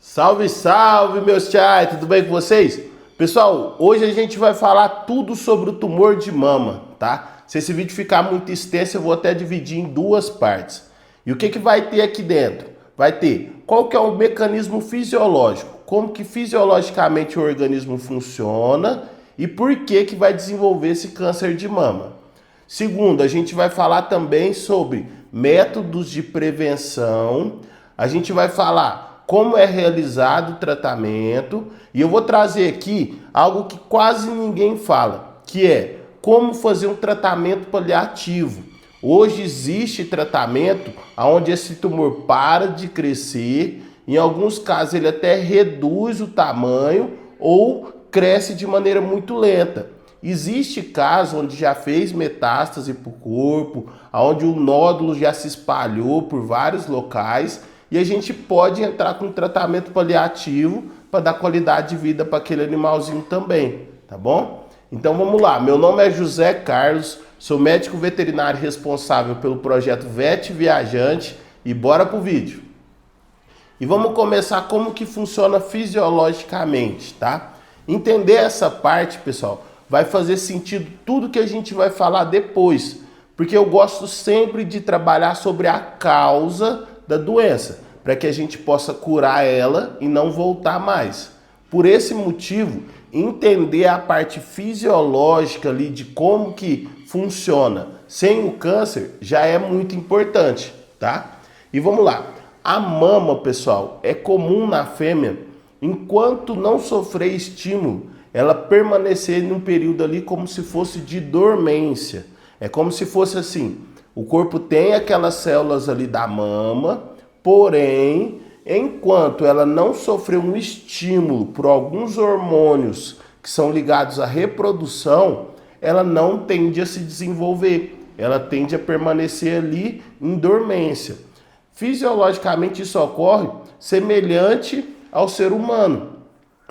Salve, salve, meus chai, tudo bem com vocês? Pessoal, hoje a gente vai falar tudo sobre o tumor de mama, tá? Se esse vídeo ficar muito extenso, eu vou até dividir em duas partes. E o que vai ter aqui dentro? Vai ter qual que é o mecanismo fisiológico, como que fisiologicamente o organismo funciona e por que vai desenvolver esse câncer de mama. Segundo, a gente vai falar também sobre métodos de prevenção, a gente vai falar como é realizado o tratamento e eu vou trazer aqui algo que quase ninguém fala, que é como fazer um tratamento paliativo. Hoje existe tratamento onde esse tumor para de crescer, em alguns casos ele até reduz o tamanho ou cresce de maneira muito lenta. Existe caso onde já fez metástase para o corpo, onde o nódulo já se espalhou por vários locais e a gente pode entrar com um tratamento paliativo para dar qualidade de vida para aquele animalzinho também, tá bom? Então vamos lá, meu nome é José Carlos, sou médico veterinário responsável pelo projeto Vet Viajante e bora pro vídeo. E vamos começar como que funciona fisiologicamente, tá? Entender essa parte, pessoal, vai fazer sentido tudo que a gente vai falar depois, porque eu gosto sempre de trabalhar sobre a causa da doença, para que a gente possa curar ela e não voltar mais. Por esse motivo, entender a parte fisiológica ali de como que funciona sem o câncer já é muito importante, tá? E vamos lá. A mama, pessoal, é comum na fêmea, enquanto não sofrer estímulo, ela permanecer num período ali como se fosse de dormência. É como se fosse assim, o corpo tem aquelas células ali da mama, porém, enquanto ela não sofreu um estímulo por alguns hormônios que são ligados à reprodução, ela não tende a se desenvolver, ela tende a permanecer ali em dormência. Fisiologicamente isso ocorre semelhante ao ser humano.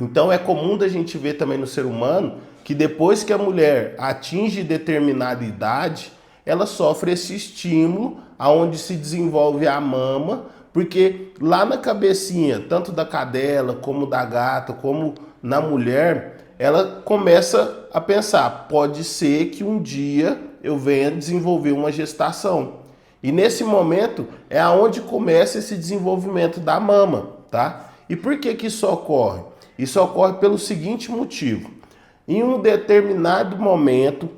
Então é comum da gente ver também no ser humano que depois que a mulher atinge determinada idade, ela sofre esse estímulo aonde se desenvolve a mama, porque lá na cabecinha, tanto da cadela, como da gata, como na mulher, ela começa a pensar, pode ser que um dia eu venha desenvolver uma gestação. E nesse momento é aonde começa esse desenvolvimento da mama, tá? E por que isso ocorre? Isso ocorre pelo seguinte motivo. Em um determinado momento,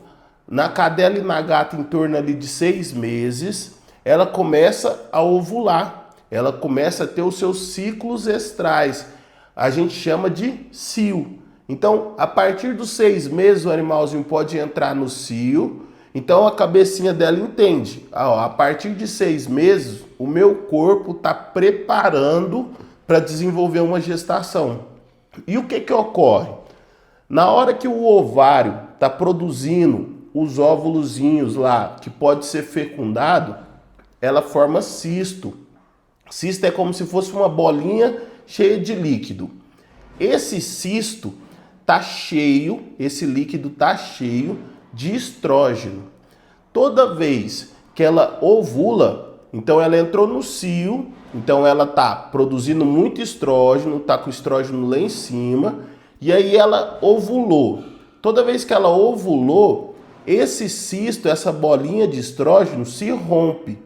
na cadela e na gata em torno ali de 6 meses, ela começa a ovular. Ela começa a ter os seus ciclos estrais. A gente chama de cio. Então, a partir dos 6 meses, o animalzinho pode entrar no cio. Então, a cabecinha dela entende. A partir de 6 meses, o meu corpo está preparando para desenvolver uma gestação. E o que ocorre? Na hora que o ovário está produzindo os óvulozinhos lá, que pode ser fecundado, ela forma cisto. Cisto é como se fosse uma bolinha cheia de líquido. Esse cisto tá cheio, esse líquido tá cheio de estrógeno. Toda vez que ela ovula, então ela entrou no cio, então ela tá produzindo muito estrógeno, tá com o estrógeno lá em cima, e aí ela ovulou. Toda vez que ela ovulou, esse cisto, essa bolinha de estrógeno se rompe.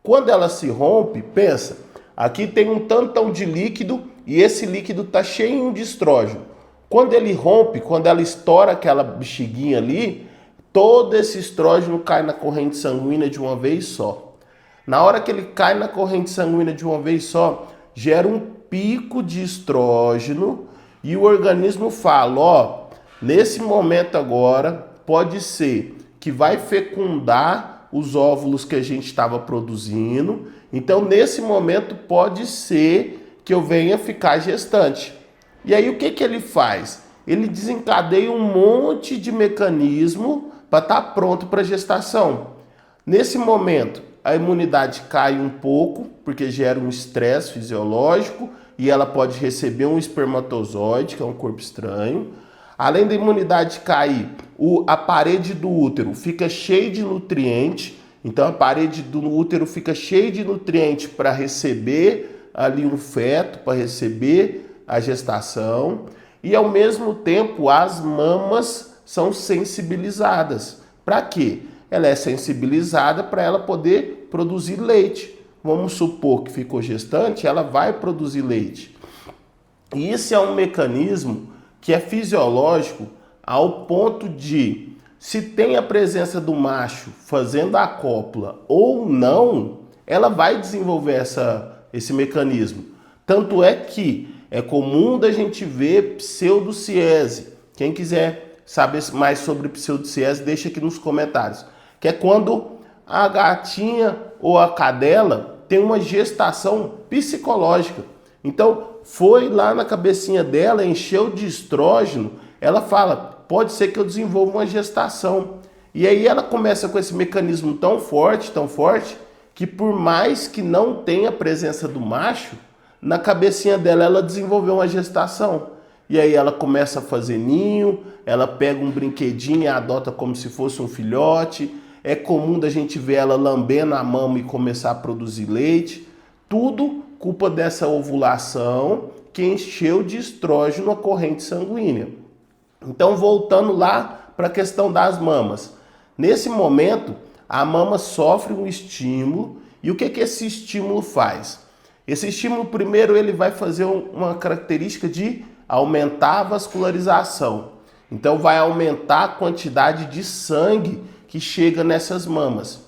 Quando ela se rompe, pensa, aqui tem um tantão de líquido e esse líquido tá cheio de estrógeno. Quando ele rompe, quando ela estoura aquela bexiguinha ali, todo esse estrógeno cai na corrente sanguínea de uma vez só. Na hora que ele cai na corrente sanguínea de uma vez só, gera um pico de estrógeno e o organismo fala, nesse momento agora, pode ser que vai fecundar os óvulos que a gente estava produzindo. Então, nesse momento, pode ser que eu venha ficar gestante. E aí, o que ele faz? Ele desencadeia um monte de mecanismo para estar pronto para a gestação. Nesse momento, a imunidade cai um pouco, porque gera um estresse fisiológico, e ela pode receber um espermatozoide, que é um corpo estranho. Além da imunidade cair, a parede do útero fica cheia de nutriente, então a parede do útero fica cheia de nutriente para receber ali um feto para receber a gestação e ao mesmo tempo as mamas são sensibilizadas. Para quê? Ela é sensibilizada para ela poder produzir leite. Vamos supor que ficou gestante, ela vai produzir leite. E isso é um mecanismo que é fisiológico ao ponto de, se tem a presença do macho fazendo a cópula ou não, ela vai desenvolver esse mecanismo. Tanto é que é comum da gente ver pseudociese. Quem quiser saber mais sobre pseudociese, deixa aqui nos comentários. Que é quando a gatinha ou a cadela tem uma gestação psicológica. Então, foi lá na cabecinha dela, encheu de estrógeno, ela fala, pode ser que eu desenvolva uma gestação. E aí ela começa com esse mecanismo tão forte, que por mais que não tenha presença do macho, na cabecinha dela ela desenvolveu uma gestação. E aí ela começa a fazer ninho, ela pega um brinquedinho e adota como se fosse um filhote. É comum da gente ver ela lambendo a mama e começar a produzir leite. Tudo culpa dessa ovulação que encheu de estrógeno a corrente sanguínea. Então, voltando lá para a questão das mamas. Nesse momento, a mama sofre um estímulo. E o que esse estímulo faz? Esse estímulo, primeiro, ele vai fazer uma característica de aumentar a vascularização. Então, vai aumentar a quantidade de sangue que chega nessas mamas.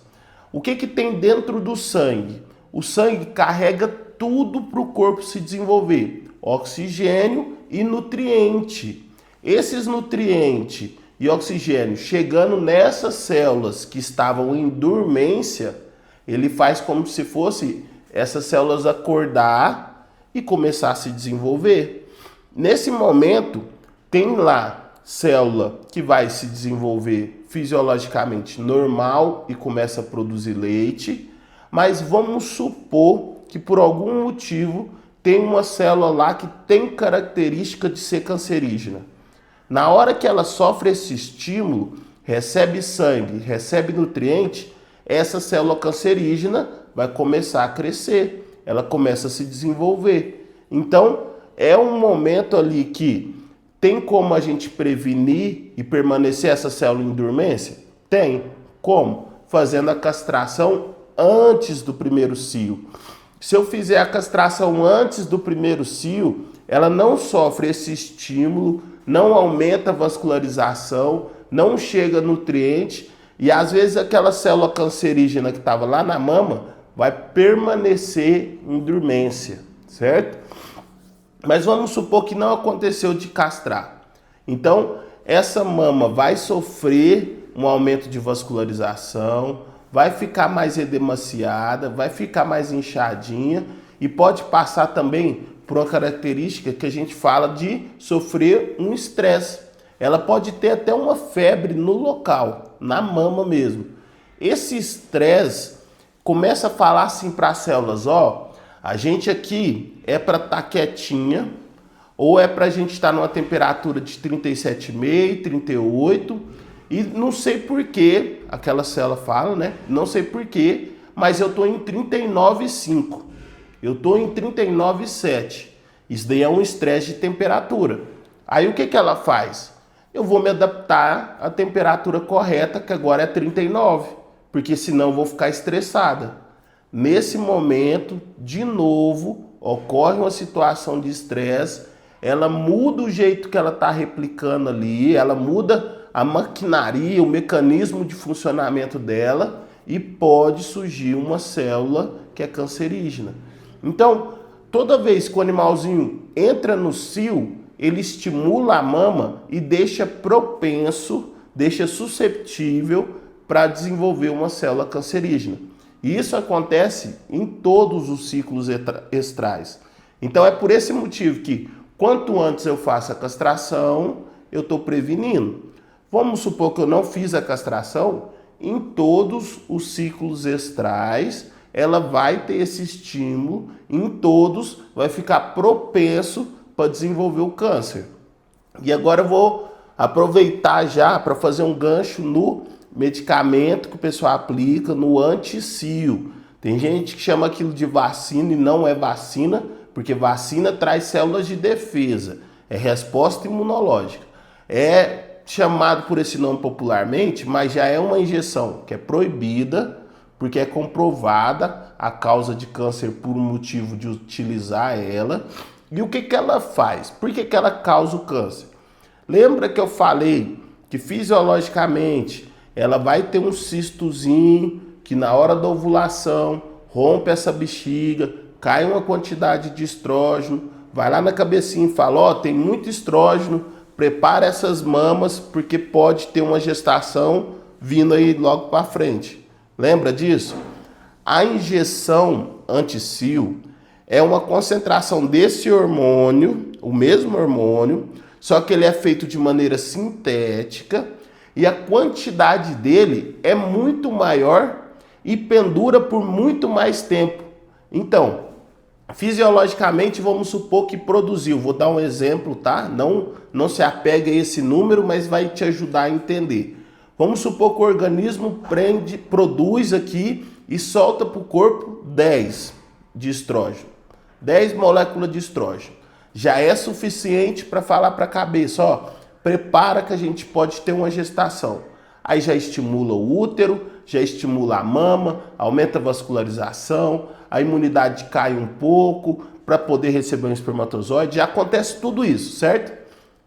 O que tem dentro do sangue? O sangue carrega tudo para o corpo se desenvolver. Oxigênio e nutriente. Esses nutrientes e oxigênio chegando nessas células que estavam em dormência, ele faz como se fosse essas células acordar e começar a se desenvolver. Nesse momento, tem lá célula que vai se desenvolver fisiologicamente normal e começa a produzir leite, mas vamos supor que por algum motivo tem uma célula lá que tem característica de ser cancerígena. Na hora que ela sofre esse estímulo, recebe sangue, recebe nutriente, essa célula cancerígena vai começar a crescer, ela começa a se desenvolver. Então, é um momento ali que tem como a gente prevenir e permanecer essa célula em dormência? Tem. Como? Fazendo a castração antes do primeiro cio. Se eu fizer a castração antes do primeiro cio, ela não sofre esse estímulo, não aumenta a vascularização, não chega nutriente e às vezes aquela célula cancerígena que estava lá na mama vai permanecer em dormência, certo? Mas vamos supor que não aconteceu de castrar. Então, essa mama vai sofrer um aumento de vascularização, vai ficar mais edemaciada, vai ficar mais inchadinha e pode passar também por uma característica que a gente fala de sofrer um estresse. Ela pode ter até uma febre no local, na mama mesmo. Esse estresse começa a falar assim para as células, ó, a gente aqui é para estar quietinha ou é para a gente estar numa temperatura de 37,5, 38 e não sei porquê, aquela célula fala, né? Não sei porquê, mas eu estou em 39,5. Eu estou em 39,7. Isso daí é um estresse de temperatura. Aí o que ela faz? Eu vou me adaptar à temperatura correta, que agora é 39, porque senão eu vou ficar estressada. Nesse momento, de novo, ocorre uma situação de estresse, ela muda o jeito que ela está replicando ali, ela muda a maquinaria, o mecanismo de funcionamento dela e pode surgir uma célula que é cancerígena. Então, toda vez que o animalzinho entra no cio, ele estimula a mama e deixa propenso, deixa suscetível para desenvolver uma célula cancerígena. E isso acontece em todos os ciclos estrais. Então é por esse motivo que quanto antes eu faço a castração, eu estou prevenindo. Vamos supor que eu não fiz a castração, em todos os ciclos estrais, ela vai ter esse estímulo, em todos vai ficar propenso para desenvolver o câncer. E agora eu vou aproveitar já para fazer um gancho no medicamento que o pessoal aplica no anti-cio. Tem gente que chama aquilo de vacina e não é vacina, porque vacina traz células de defesa, é resposta imunológica. É chamado por esse nome popularmente, mas já é uma injeção que é proibida, porque é comprovada a causa de câncer por um motivo de utilizar ela. E o que ela faz? Por que ela causa o câncer? Lembra que eu falei que fisiologicamente ela vai ter um cistozinho que na hora da ovulação rompe essa bexiga, cai uma quantidade de estrógeno, vai lá na cabecinha e fala, ó, tem muito estrógeno, prepara essas mamas porque pode ter uma gestação vindo aí logo para frente. Lembra disso? A injeção anti-cio é uma concentração desse hormônio, o mesmo hormônio, só que ele é feito de maneira sintética e a quantidade dele é muito maior e pendura por muito mais tempo. Então, fisiologicamente, vamos supor que produziu. Vou dar um exemplo, tá? Não se apegue a esse número, mas vai te ajudar a entender. Vamos supor que o organismo produz aqui e solta para o corpo 10 de estrógeno. 10 moléculas de estrógeno. Já é suficiente para falar para a cabeça, ó, prepara que a gente pode ter uma gestação. Aí já estimula o útero, já estimula a mama, aumenta a vascularização, a imunidade cai um pouco para poder receber um espermatozoide. Já acontece tudo isso, certo?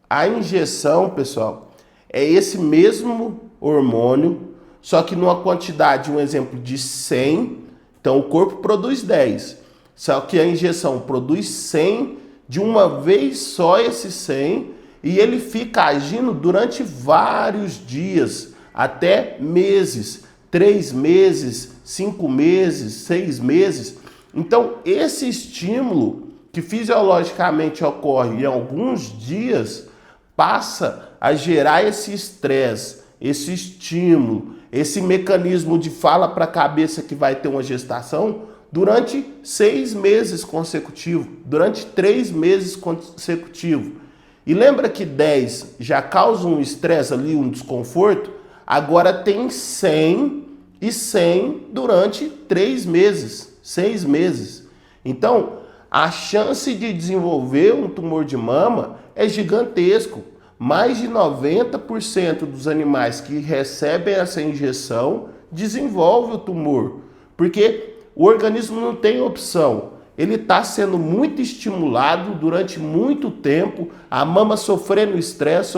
A injeção, pessoal, é esse mesmo hormônio, só que numa quantidade, um exemplo, de 100. Então o corpo produz 10, só que a injeção produz 100 de uma vez só, esses 100, e ele fica agindo durante vários dias, até meses, 3 meses, 5 meses, 6 meses. Então esse estímulo que fisiologicamente ocorre em alguns dias passa a gerar esse estresse, esse estímulo, esse mecanismo de fala para a cabeça que vai ter uma gestação durante 6 meses consecutivos, durante 3 meses consecutivos. E lembra que 10 já causa um estresse ali, um desconforto? Agora tem 100 e 100 durante 3 meses, 6 meses. Então, a chance de desenvolver um tumor de mama é gigantesco. Mais de 90% dos animais que recebem essa injeção desenvolve o tumor, porque o organismo não tem opção. Ele está sendo muito estimulado durante muito tempo, a mama sofrendo estresse,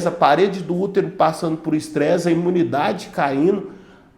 a parede do útero passando por estresse, a imunidade caindo,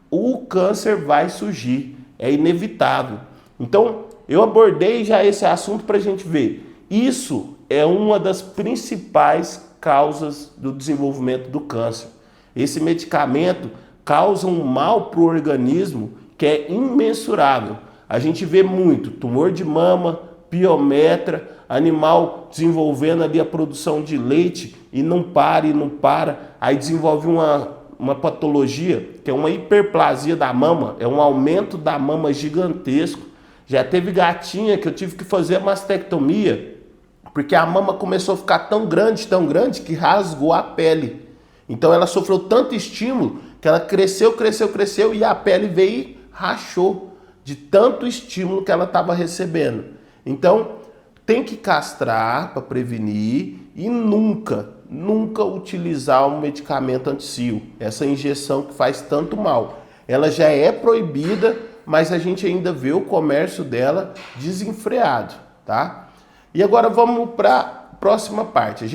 o câncer vai surgir, é inevitável. Então, eu abordei já esse assunto para a gente ver. Isso é uma das principais causas do desenvolvimento do câncer. Esse medicamento causa um mal para o organismo que é imensurável. A gente vê muito tumor de mama, piometra, animal desenvolvendo ali a produção de leite e não para. Aí desenvolve uma patologia que é uma hiperplasia da mama, é um aumento da mama gigantesco. Já teve gatinha que eu tive que fazer a mastectomia porque a mama começou a ficar tão grande que rasgou a pele. Então ela sofreu tanto estímulo que ela cresceu e a pele veio e rachou de tanto estímulo que ela estava recebendo. Então tem que castrar para prevenir e nunca utilizar um medicamento anti-cio. Essa injeção que faz tanto mal. Ela já é proibida, mas a gente ainda vê o comércio dela desenfreado, tá? E agora vamos para a próxima parte.